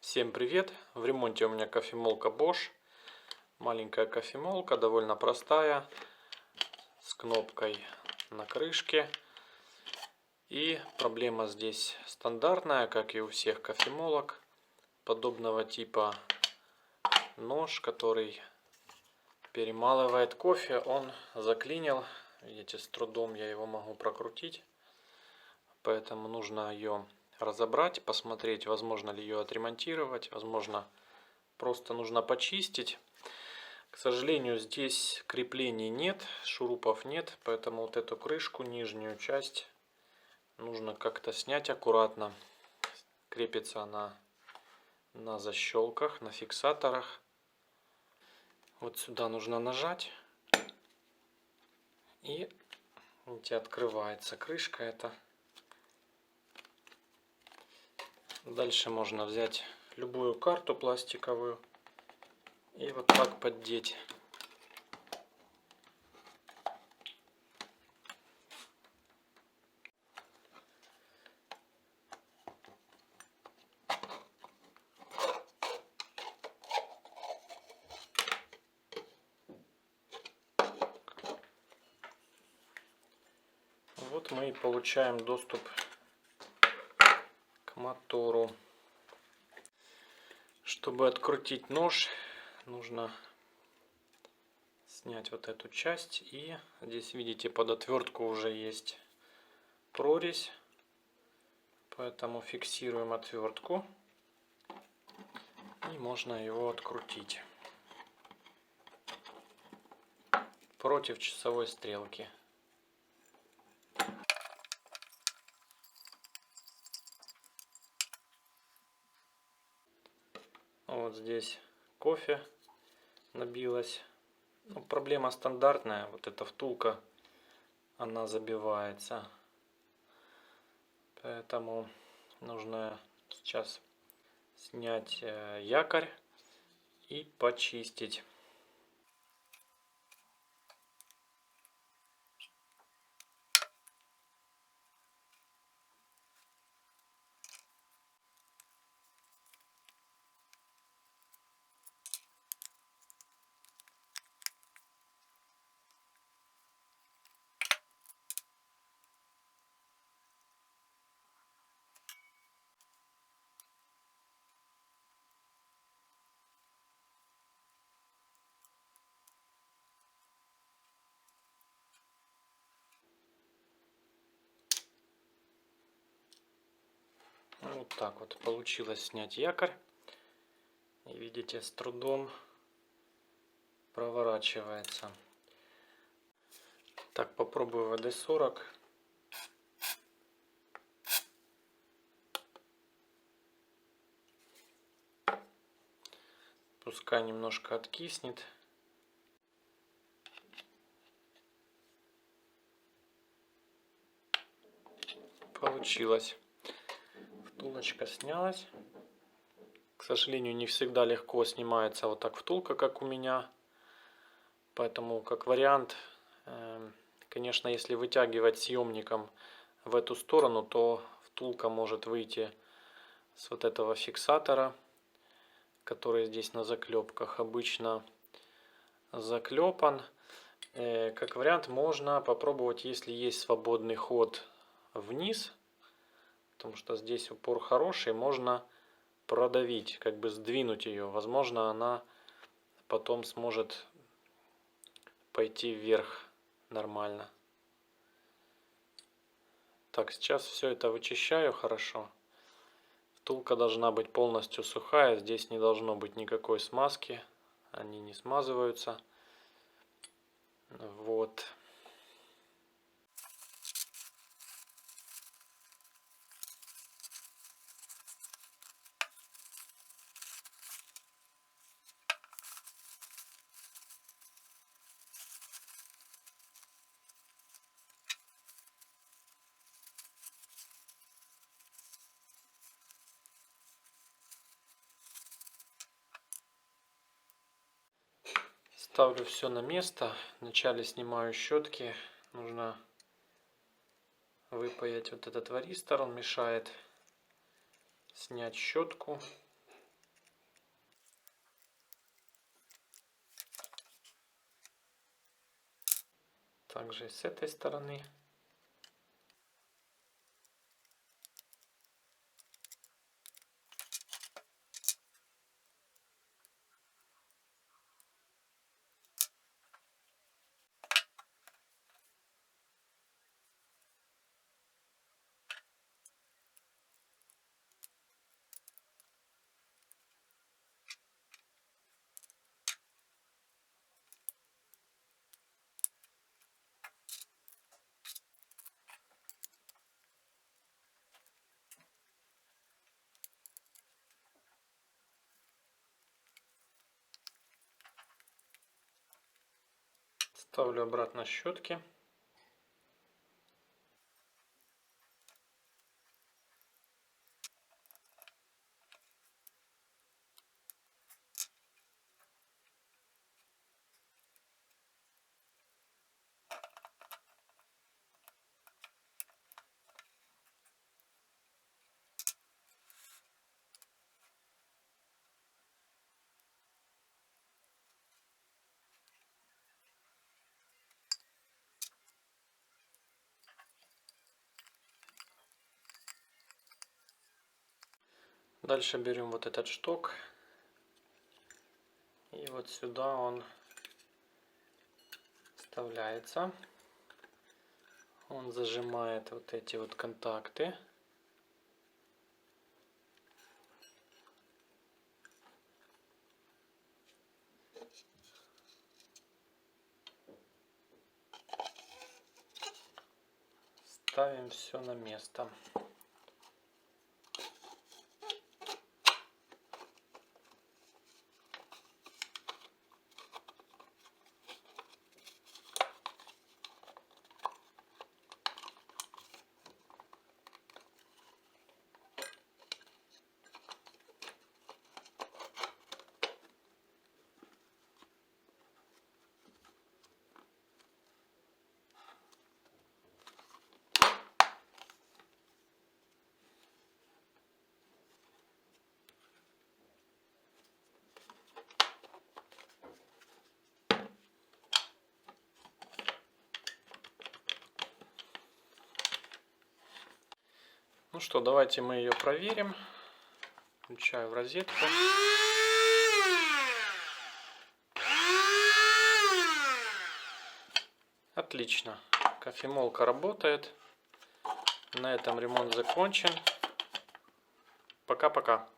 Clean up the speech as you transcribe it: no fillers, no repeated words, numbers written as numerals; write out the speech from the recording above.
Всем привет! В ремонте у меня кофемолка Bosch. Маленькая кофемолка, довольно простая, с кнопкой на крышке. И проблема здесь стандартная, как и у всех кофемолок. Подобного типа нож, который перемалывает кофе, он заклинил. Видите, с трудом я его могу прокрутить. Поэтому нужно ее разобрать, посмотреть, возможно ли ее отремонтировать, возможно, просто нужно почистить. К сожалению, здесь креплений нет, шурупов нет, поэтому вот эту крышку, нижнюю часть, нужно как-то снять аккуратно. Крепится она на защелках, на фиксаторах. Вот сюда нужно нажать. И, видите, открывается крышка эта. Дальше можно взять любую карту пластиковую и вот так поддеть. Вот мы и получаем доступ к мотору. Чтобы открутить нож, нужно снять вот эту часть. И здесь, видите, под отвертку уже есть прорезь. Поэтому фиксируем отвертку. И можно его открутить против часовой стрелки. Вот здесь кофе набилось. Ну, проблема стандартная. Вот эта втулка, она забивается. Поэтому нужно сейчас снять якорь и почистить. Вот так вот получилось снять якорь. И видите, с трудом проворачивается. Так, попробую ВД-40. Пускай немножко откиснет. Получилось. Втулочка снялась. К сожалению, не всегда легко снимается вот так втулка, как у меня. Поэтому, как вариант, конечно, если вытягивать съемником в эту сторону, то втулка может выйти с вот этого фиксатора, который здесь на заклепках обычно заклепан. Как вариант, можно попробовать, если есть свободный ход вниз, потому что здесь упор хороший, можно продавить, как бы сдвинуть ее. Возможно, она потом сможет пойти вверх нормально. Так, сейчас все это вычищаю хорошо. Втулка должна быть полностью сухая, здесь не должно быть никакой смазки, они не смазываются. Вот. Ставлю все на место. Вначале снимаю щетки. Нужно выпаять вот этот варистор, он мешает. Снять щетку. также и с этой стороны. Ставлю обратно щетки. Дальше берем вот этот шток. И вот сюда он вставляется. Он зажимает вот эти вот контакты. Ставим все на место. Ну что, давайте мы ее проверим. Включаю в розетку. Отлично. Кофемолка работает. На этом ремонт закончен. Пока-пока.